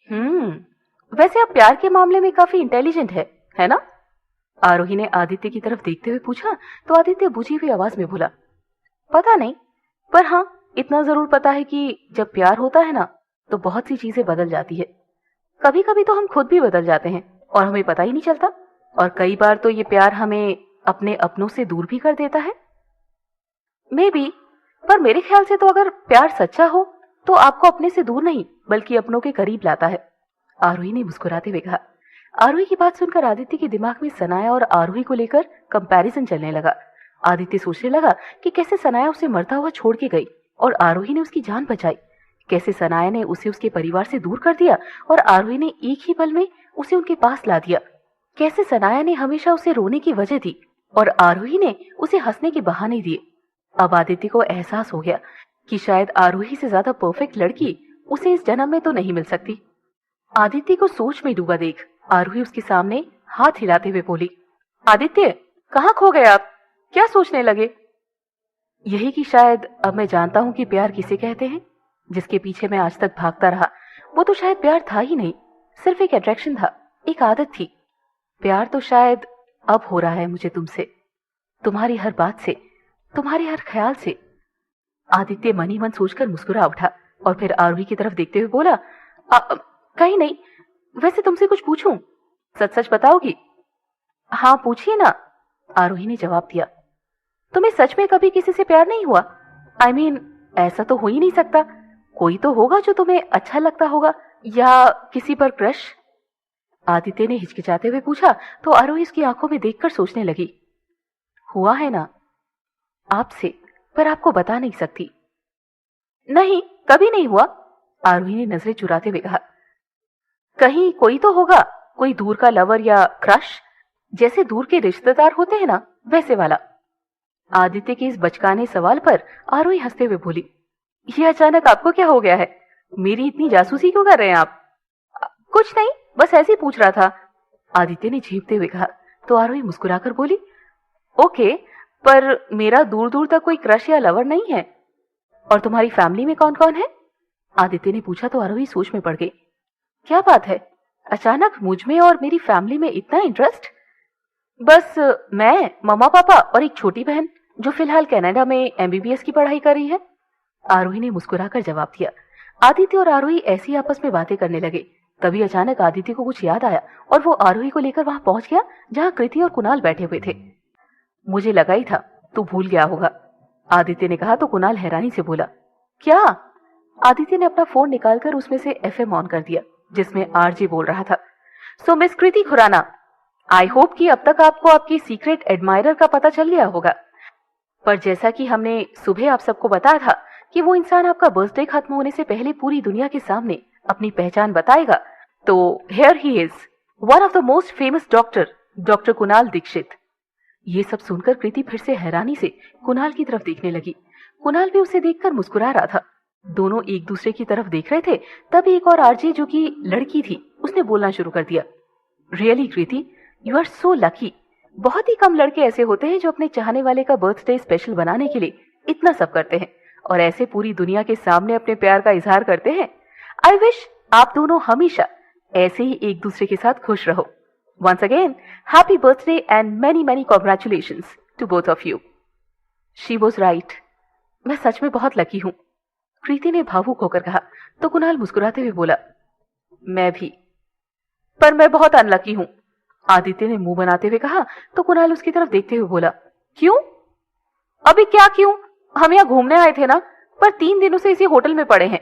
वैसे आप प्यार के मामले में काफी इंटेलिजेंट है ना? आरोही ने आदित्य की तरफ देखते हुए पूछा तो आदित्य बुझी हुई आवाज में बोला, पता नहीं, पर हाँ, इतना जरूर पता है कि जब प्यार होता है ना तो बहुत सी चीजें बदल जाती है। कभी कभी तो हम खुद भी बदल जाते हैं और हमें पता ही नहीं चलता, और कई बार तो ये प्यार हमें अपने अपनों से दूर भी कर देता है। मे बी, पर मेरे ख्याल से तो अगर प्यार सच्चा हो तो आपको अपने से दूर नहीं बल्कि अपनों के करीब लाता है, आरोही ने मुस्कुराते हुए कहा। आरोही की बात सुनकर आदित्य के दिमाग में सनाया और आरोही को लेकर कंपैरिजन चलने लगा। आदित्य सोचने लगा कि कैसे सनाया उसे मरता हुआ छोड़ के गई और आरोही ने उसकी जान बचाई, कैसे सनाया ने उसे उसके परिवार से दूर कर दिया और आरोही ने एक ही पल में उसे उनके पास ला दिया, कैसे सनाया ने हमेशा उसे रोने की वजह दी और आरोही ने उसे हंसने के बहाने दिए। अब आदित्य को एहसास हो गया कि शायद आरोही से ज्यादा परफेक्ट लड़की उसे इस जन्म में तो नहीं मिल सकती। आदित्य को सोच में डूबा देख आरोही उसके सामने हाथ हिलाते हुए बोली, आदित्य, कहाँ खो गए आप? क्या सोचने लगे? यही कि शायद अब मैं जानता हूँ कि प्यार किसे कहते हैं। जिसके पीछे मैं आज तक भागता रहा वो तो शायद प्यार था ही नहीं, सिर्फ एक अट्रैक्शन था, एक आदत थी। प्यार तो शायद अब हो रहा है मुझे तुमसे, तुम्हारी हर बात से, तुम्हारे हर ख्याल से। आदित्य मन ही मन सोचकर मुस्कुरा उठा और फिर आरोही की तरफ देखते हुए बोला, कहीं नहीं, वैसे तुमसे कुछ पूछूं? सच सच बताओगी? हाँ पूछिए ना, आरोही ने जवाब दिया। तुम्हें सच में कभी किसी से प्यार नहीं हुआ? I mean, ऐसा तो हो ही नहीं सकता, कोई तो होगा जो तुम्हें अच्छा लगता होगा, या किसी पर क्रश? आदित्य ने हिचकिचाते हुए पूछा तो आरोही उसकी आंखों में देखकर सोचने लगी। हुआ है ना, आपसे, पर आपको बता नहीं सकती। नहीं, कभी नहीं हुआ, आरोही ने नजरें चुराते हुए कहा। कहीं कोई तो होगा, कोई दूर का लवर या क्रश, जैसे दूर के रिश्तेदार होते हैं ना, वैसे वाला। आदित्य के इस बचकाने सवाल पर आरोही हंसते हुए बोली, ये अचानक आपको क्या हो गया है? मेरी इतनी जासूसी क्यों कर रहे हैं आप? कुछ नहीं, बस ऐसे ही पूछ रहा था, आदित्य ने झेपते हुए कहा। तो आरोही मुस्कुराकर बोली, ओके, पर मेरा दूर दूर तक कोई क्रश या लवर नहीं है। और तुम्हारी फैमिली में कौन कौन है? आदित्य ने पूछा तो आरोही सोच में पड़ गई। क्या बात है, अचानक मुझ में और मेरी फैमिली में इतना इंटरेस्ट? बस मैं, मम्मा पापा और एक छोटी बहन जो फिलहाल कनाडा में एमबीबीएस की पढ़ाई कर रही है, आरोही ने मुस्कुराकर जवाब दिया। आदित्य और आरोही ऐसी आपस में बातें करने लगे। तभी अचानक आदित्य को कुछ याद आया और वो आरोही को लेकर वहां पहुंच गया जहां कृति और कुणाल बैठे हुए थे। मुझे लगा ही था तू भूल गया होगा, आदित्य ने कहा तो कुणाल हैरानी से बोला, क्या? आदित्य ने अपना फोन निकालकर उसमें से एफएम ऑन कर दिया जिसमें आरजे बोल रहा था। So miss Kriti Khurana, I hope कि अब तक आपको आपकी सीक्रेट एडमायरर का पता चल गया होगा। पर जैसा कि हमने सुबह आप सबको बताया था कि वो इंसान आपका बर्थडे खत्म होने से पहले पूरी दुनिया के सामने अपनी पहचान बताएगा, तो here he is, one of the most famous doctor, doctor Kunal Dixit. ये सब सुनकर कृति फिर से हैरानी से कुणाल की तरफ देखने लगी। कुणाल भी उसे देखकर मुस्कुरा रहा था। दोनों एक दूसरे की तरफ देख रहे थे तभी एक और आरजे जो कि लड़की थी उसने बोलना शुरू कर दिया, really Kriti, you are so lucky. बहुत ही कम लड़के ऐसे होते हैं जो अपने चाहने वाले का बर्थडे स्पेशल बनाने के लिए इतना सब करते हैं और ऐसे पूरी दुनिया के सामने अपने प्यार का इजहार करते हैं। आई विश आप दोनों हमेशा ऐसे ही एक दूसरे के साथ खुश रहो। Once again happy birthday and many many congratulations to both of you. She was right, मैं सच में बहुत लकी हूँ, कृति ने भावुक होकर कहा तो कुणाल मुस्कुराते हुए बोला, मैं भी, पर मैं बहुत अनलकी हूँ, आदित्य ने मुंह बनाते हुए कहा तो कुणाल उसकी तरफ देखते हुए बोला, क्यों? अभी क्या क्यों, हम यहाँ घूमने आए थे ना, पर 3 दिनों से इसी होटल में पड़े हैं,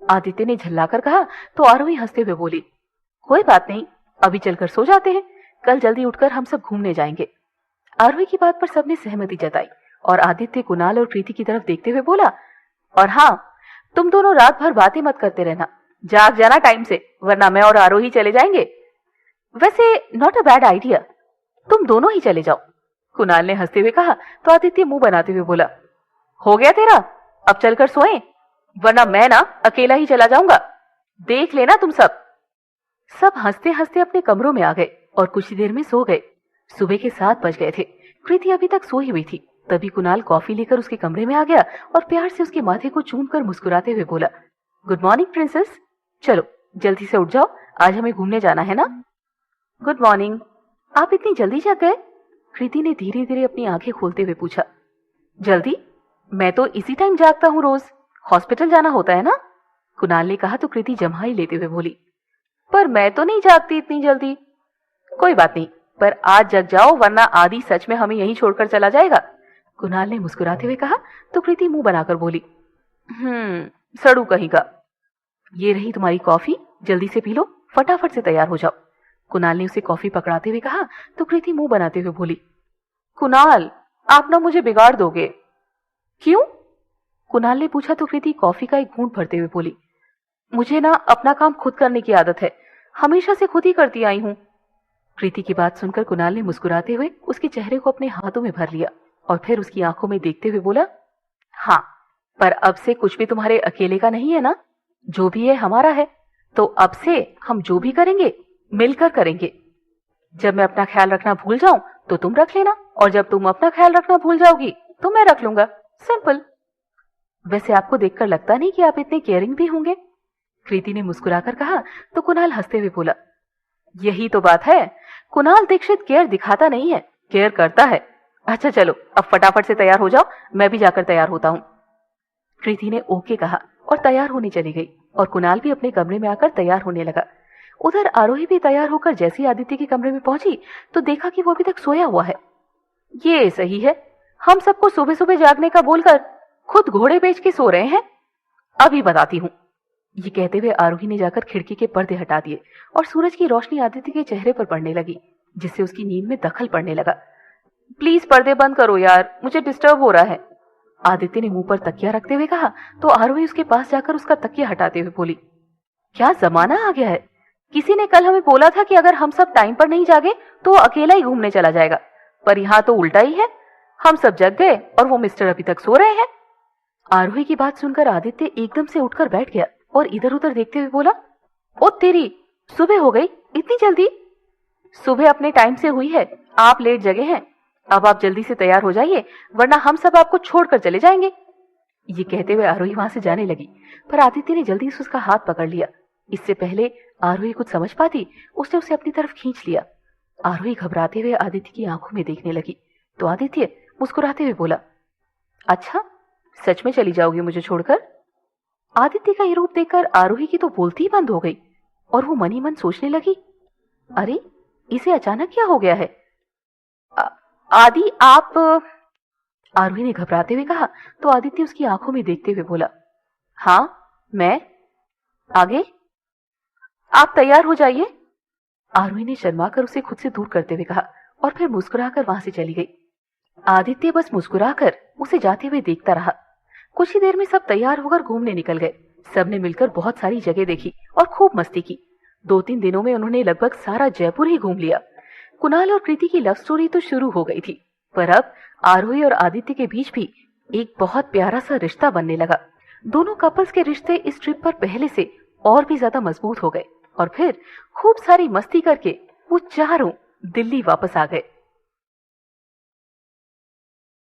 आदित्य ने झल्लाकर कहा तो आरोही हंसते हुए बोली, कोई बात नहीं, अभी चलकर सो जाते हैं, कल जल्दी उठकर हम सब घूमने जाएंगे। आरोही की बात पर सबने सहमति जताई और आदित्य कुणाल और कृति की तरफ देखते हुए बोला, और हाँ, तुम दोनों रात भर बातें मत करते रहना, जाग जाना टाइम से, वरना मैं और आरोही चले जाएंगे। वैसे नॉट अ बैड आइडिया, तुम दोनों ही चले जाओ, कुणाल ने हंसते हुए कहा तो आदित्य मुंह बनाते हुए बोला, हो गया तेरा, अब चलकर सोएं, वरना मैं ना अकेला ही चला जाऊंगा, देख लेना तुम सब। सब हंसते हंसते अपने कमरों में आ गए और कुछ ही देर में सो गए। सुबह के 7 बज गए थे। कृति अभी तक सोई हुई थी। तभी कुणाल कॉफी लेकर उसके कमरे में आ गया और प्यार से उसके माथे को चूमकर मुस्कुराते हुए बोला, गुड मॉर्निंग प्रिंसेस, चलो जल्दी से उठ जाओ, आज हमें घूमने जाना है ना। Good morning. आप इतनी जल्दी जाग गए? कृति ने धीरे धीरे अपनी आंखें खोलते हुए पूछा। जल्दी? मैं तो इसी टाइम जागता हूँ रोज, हॉस्पिटल जाना होता है ना। कुणाल ने कहा तो कृति जम्हाई लेते हुए बोली, पर मैं तो नहीं जागती इतनी जल्दी। कोई बात नहीं, पर आज जग जाओ वरना आदि सच में हमें यहीं छोड़कर चला जाएगा। कुणाल ने मुस्कुराते हुए कहा तो कृति मुंह बनाकर बोली, सड़ू कहीं का। ये रही तुम्हारी कॉफी, जल्दी से पी लो, फटाफट से तैयार हो जाओ। कुणाल ने उसे कॉफी पकड़ाते हुए कहा तो कृति मुंह बनाते हुए बोली, कुणाल आप ना मुझे बिगाड़ दोगे। क्यों? कुणाल ने पूछा तो कृति कॉफी का एक घूंट भरते हुए बोली, मुझे ना अपना काम खुद करने की आदत है, हमेशा से खुद ही करती आई हूं। कृति की बात सुनकर कुणाल ने मुस्कुराते हुए उसके चेहरे को अपने हाथों में भर लिया और फिर उसकी आंखों में देखते हुए बोला, हाँ, पर अब से कुछ भी तुम्हारे अकेले का नहीं है ना, जो भी है हमारा है। तो अब से हम जो भी करेंगे मिलकर करेंगे। जब मैं अपना ख्याल रखना भूल जाऊं तो तुम रख लेना, और जब तुम अपना ख्याल रखना भूल जाओगी तो मैं रख लूंगा। सिंपल। वैसे आपको देखकर लगता नहीं कि आप इतने केयरिंग भी होंगे, कृति ने मुस्कुराकर कहा तो कुणाल हंसते हुए बोला, यही तो बात है, कुणाल दीक्षित केयर दिखाता नहीं है, केयर करता है। अच्छा चलो अब फटाफट से तैयार हो जाओ, मैं भी जाकर तैयार होता हूँ। कृति ने ओके कहा और तैयार होने चली गई और कुणाल भी अपने कमरे में आकर तैयार होने लगा। उधर आरोही भी तैयार होकर जैसे आदित्य के कमरे में पहुंची तो देखा कि वो अभी तक सोया हुआ है। ये सही है, हम सबको सुबह सुबह जागने का बोलकर खुद घोड़े बेच के सो रहे हैं। अभी बताती हूँ। ये कहते हुए आरोही ने जाकर खिड़की के पर्दे हटा दिए और सूरज की रोशनी आदित्य के चेहरे पर पड़ने लगी, जिससे उसकी नींद में दखल पड़ने लगा। प्लीज पर्दे बंद करो यार, मुझे डिस्टर्ब हो रहा है, आदित्य ने मुंह पर तकिया रखते हुए कहा तो आरोही उसके पास जाकर उसका तकिया हटाते हुए बोली, क्या जमाना आ गया है, किसी ने कल हमें बोला था कि अगर हम सब टाइम पर नहीं जागे तो वो अकेला ही घूमने चला जाएगा, पर यहाँ तो उल्टा ही है, हम सब जग गए और वो मिस्टर अभी तक सो रहे हैं। आरोही की बात सुनकर आदित्य एकदम से उठकर बैठ गया और इधर उधर देखते हुए बोला, ओ तेरी, सुबह हो गई इतनी जल्दी? सुबह अपने टाइम से हुई है, आप लेट जगे हैं, अब आप जल्दी से तैयार हो जाइए वरना हम सब आपको छोड़कर चले जाएंगे। ये कहते हुए आरोही वहां से जाने लगी, पर आदित्य ने जल्दी से उसका हाथ पकड़ लिया। इससे पहले आरोही कुछ समझ पाती उसने उसे अपनी तरफ खींच लिया। आरोही घबराते हुए आदित्य की आंखों में देखने लगी तो आदित्य मुस्कुराते हुए बोला, अच्छा सच में चली जाओगी मुझे छोड़कर? आदित्य का ये रूप देखकर आरोही की तो बोलती ही बंद हो गई और वो मन ही मन सोचने लगी, अरे इसे अचानक क्या हो गया है? आदि आप, आरोही ने घबराते हुए कहा तो आदित्य उसकी आंखों में देखते हुए बोला, हाँ मैं, आगे आप तैयार हो जाइए। आरोही ने शर्माकर उसे खुद से दूर करते हुए कहा और फिर मुस्कुराकर वहां से चली गई। आदित्य बस मुस्कुराकर उसे जाते हुए देखता रहा। कुछ ही देर में सब तैयार होकर घूमने निकल गए। सबने मिलकर बहुत सारी जगह देखी और खूब मस्ती की। 2-3 दिनों में उन्होंने लगभग सारा जयपुर ही घूम लिया। कुणाल और कृति की लव स्टोरी तो शुरू हो गई थी, पर अब आरोही और आदित्य के बीच भी एक बहुत प्यारा सा रिश्ता बनने लगा। दोनों कपल्स के रिश्ते इस ट्रिप पर पहले से और भी ज्यादा मजबूत हो गए और फिर खूब सारी मस्ती करके वो चारों दिल्ली वापस आ गए।